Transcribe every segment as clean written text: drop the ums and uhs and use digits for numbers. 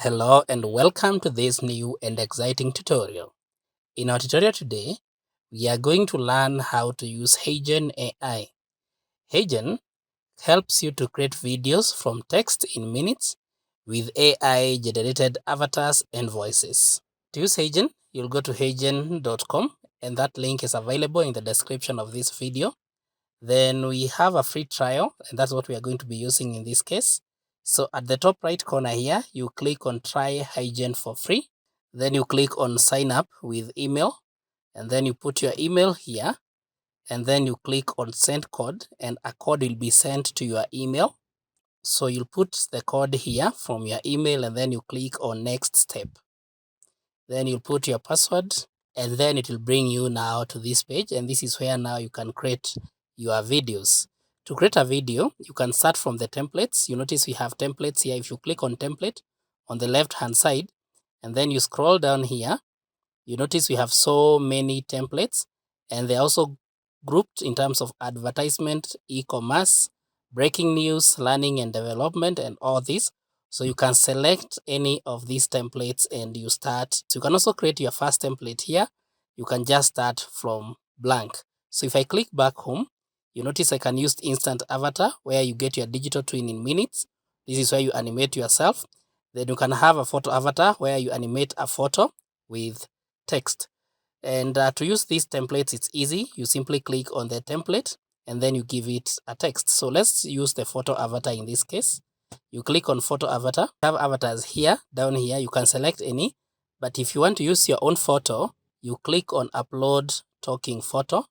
Hello and welcome to this new and exciting tutorial. In our tutorial today, we are going to learn how to use Heygen AI. Heygen helps you to create videos from text in minutes with AI generated avatars and voices. To use Heygen, you'll go to heygen.com and that link is available in the description of this video. Then we have a free trial and that's what we are going to be using in this case. So at the top right corner here, you click on try Heygen for free. Then you click on sign up with email and then you put your email here and then you click on send code and a code will be sent to your email. So you'll put the code here from your email and then you click on next step. Then you'll put your password and then it will bring you now to this page, and this is where now you can create your videos. To create a video, you can start from the templates. You notice we have templates here. If you click on template on the left hand side and then you scroll down here, you notice we have so many templates and they're also grouped in terms of advertisement, e-commerce, breaking news, learning and development, and all this. So you can select any of these templates and you start. So you can also create your first template here. You can just start from blank. So if I click back home, you notice I can use instant avatar where you get your digital twin in minutes. This is where you animate yourself. Then you can have a photo avatar where you animate a photo with text. And to use these templates, it's easy. You simply click on the template and then you give it a text. So let's use the photo avatar in this case. You click on photo avatar. You have avatars here, down here. You can select any. But if you want to use your own photo, you click on upload talking photo.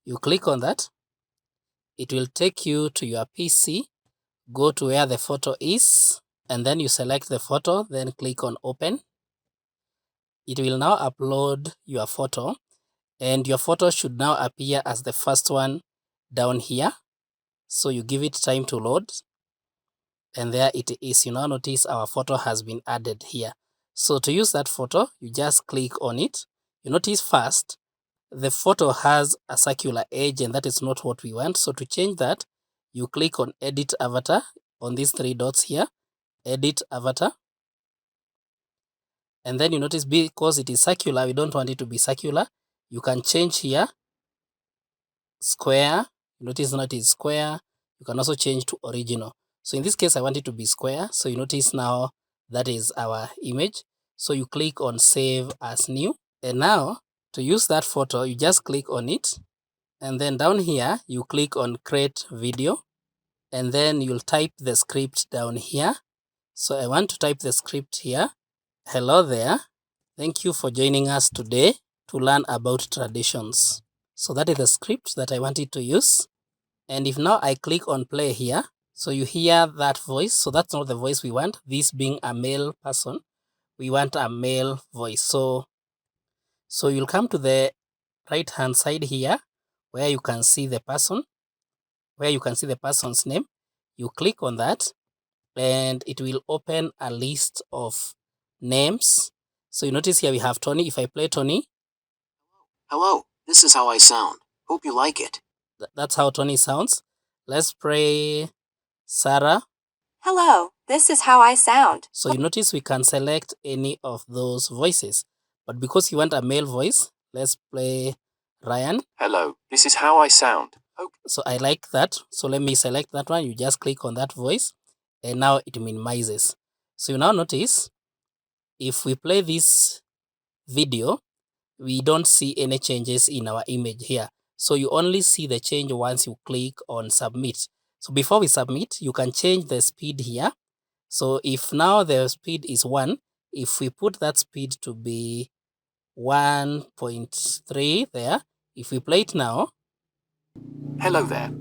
You click on that. It will take you to your PC. Go to where the photo is and then you select the photo, then click on open. It will now upload your photo and your photo should now appear as the first one down here. So you give it time to load and there it is. You now notice our photo has been added here. So to use that photo, you just click on it. You notice first, the photo has a circular edge and that is not what we want. So to change that, you click on edit avatar on these three dots here, edit avatar. And then you notice because it is circular, we don't want it to be circular. You can change here, square. Notice now it is square. You can also change to original. So in this case, I want it to be square. So you notice now that is our image. So you click on save as new. And now to use that photo, you just click on it. And then down here, you click on create video. And then you'll type the script down here. So I want to type the script here. Hello there. Thank you for joining us today to learn about traditions. So that is the script that I wanted to use. And if now I click on play here, so you hear that voice. So that's not the voice we want. This being a male person, we want a male voice. So you'll come to the right hand side here where you can see the person, where you can see the person's name. You click on that and it will open a list of names. So you notice here we have Tony. If I play Tony. Hello, this is how I sound. Hope you like it. That's how Tony sounds. Let's play Sarah. Hello, this is how I sound. So you notice we can select any of those voices. But because you want a male voice, let's play Ryan. Hello, this is how I sound. So I like that. So let me select that one. You just click on that voice and now it minimizes. So you now notice if we play this video, we don't see any changes in our image here. So you only see the change once you click on submit. So before we submit, you can change the speed here. So if now the speed is 1, if we put that speed to be 1.3 there, if we play it now. Hello there.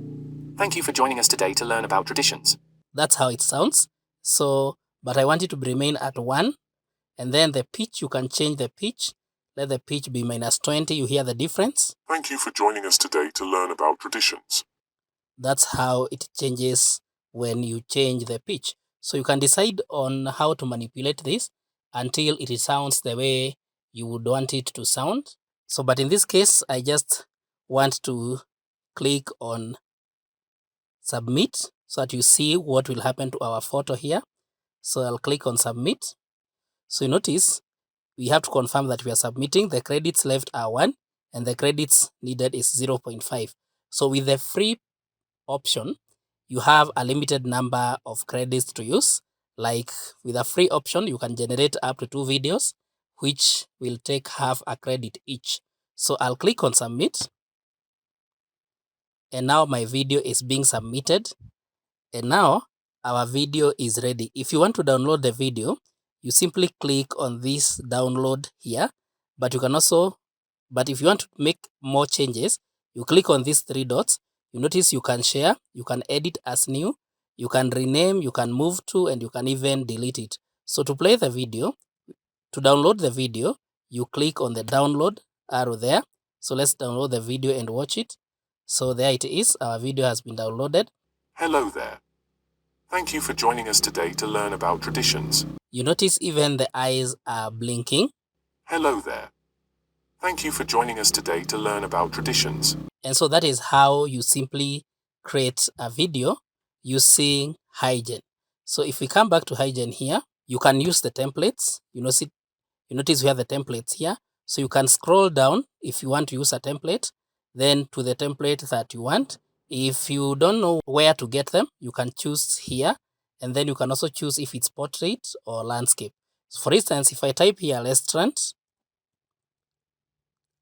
Thank you for joining us today to learn about traditions. That's how it sounds. So, but I want it to remain at 1. And then the pitch, you can change the pitch. Let the pitch be -20. You hear the difference? Thank you for joining us today to learn about traditions. That's how it changes when you change the pitch. So you can decide on how to manipulate this until it sounds the way you would want it to sound. So, but in this case, I just want to click on submit so that you see what will happen to our photo here. So I'll click on submit. So you notice we have to confirm that we are submitting. The credits left are 1 and the credits needed is 0.5. So with the free option, you have a limited number of credits to use. Like with a free option, you can generate up to 2 videos, which will take half a credit each. So I'll click on submit. And now my video is being submitted. And now our video is ready. If you want to download the video, you simply click on this download here. But you can also, but if you want to make more changes, you click on these 3 dots. You notice you can share, you can edit as new, you can rename, you can move to, and you can even delete it. So to play the video, to download the video, you click on the download arrow there. So let's download the video and watch it. So there it is. Our video has been downloaded. Hello there. Thank you for joining us today to learn about traditions. You notice even the eyes are blinking. Hello there. Thank you for joining us today to learn about traditions. And so that is how you simply create a video using Heygen. So if we come back to Heygen here, you can use the templates. You notice we have the templates here. So you can scroll down if you want to use a template, then to the template that you want. If you don't know where to get them, you can choose here. And then you can also choose if it's portrait or landscape. So for instance, if I type here restaurant,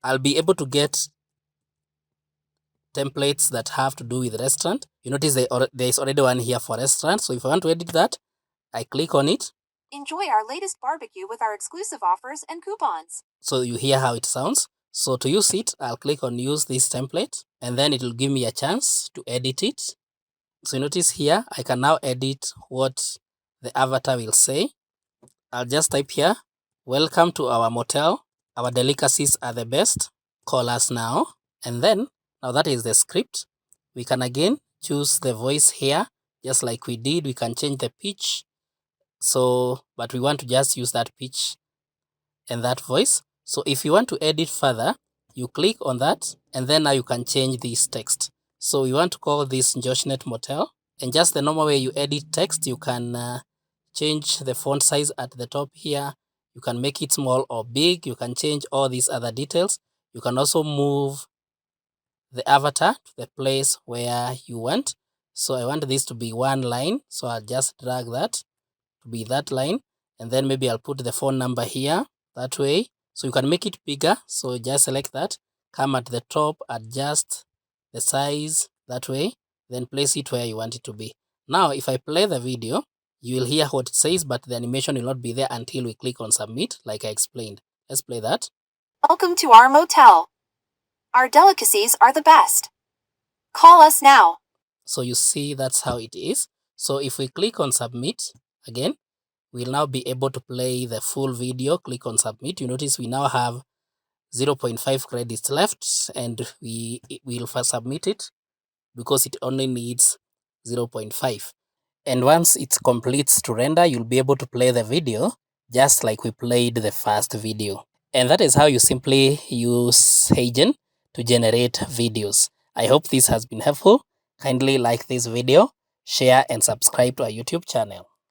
I'll be able to get templates that have to do with restaurant. You notice there is already one here for restaurant. So if I want to edit that, I click on it. Enjoy our latest barbecue with our exclusive offers and coupons. So you hear how it sounds. So to use it, I'll click on use this template and then it will give me a chance to edit it. So you notice here, I can now edit what the avatar will say. I'll just type here, welcome to our motel. Our delicacies are the best. Call us now. And then, now that is the script. We can again choose the voice here, just like we did. We can change the pitch. So, but we want to just use that pitch and that voice. So if you want to edit further, you click on that and then now you can change this text. So we want to call this Joshnet Motel, and just the normal way you edit text, you can change the font size at the top here. You can make it small or big. You can change all these other details. You can also move the avatar to the place where you want. So I want this to be one line. So I'll just drag that to be that line. And then maybe I'll put the phone number here that way. So you can make it bigger. So just select that, come at the top, adjust the size that way, then place it where you want it to be. Now, if I play the video, you will hear what it says, but the animation will not be there until we click on submit, like I explained. Let's play that. Welcome to our motel. Our delicacies are the best. Call us now. So you see that's how it is. So if we click on submit again, we'll now be able to play the full video. Click on submit. You notice we now have 0.5 credits left and we will submit it because it only needs 0.5. And once it completes to render, you'll be able to play the video just like we played the first video. And that is how you simply use Heygen to generate videos. I hope this has been helpful. Kindly like this video, share and subscribe to our YouTube channel.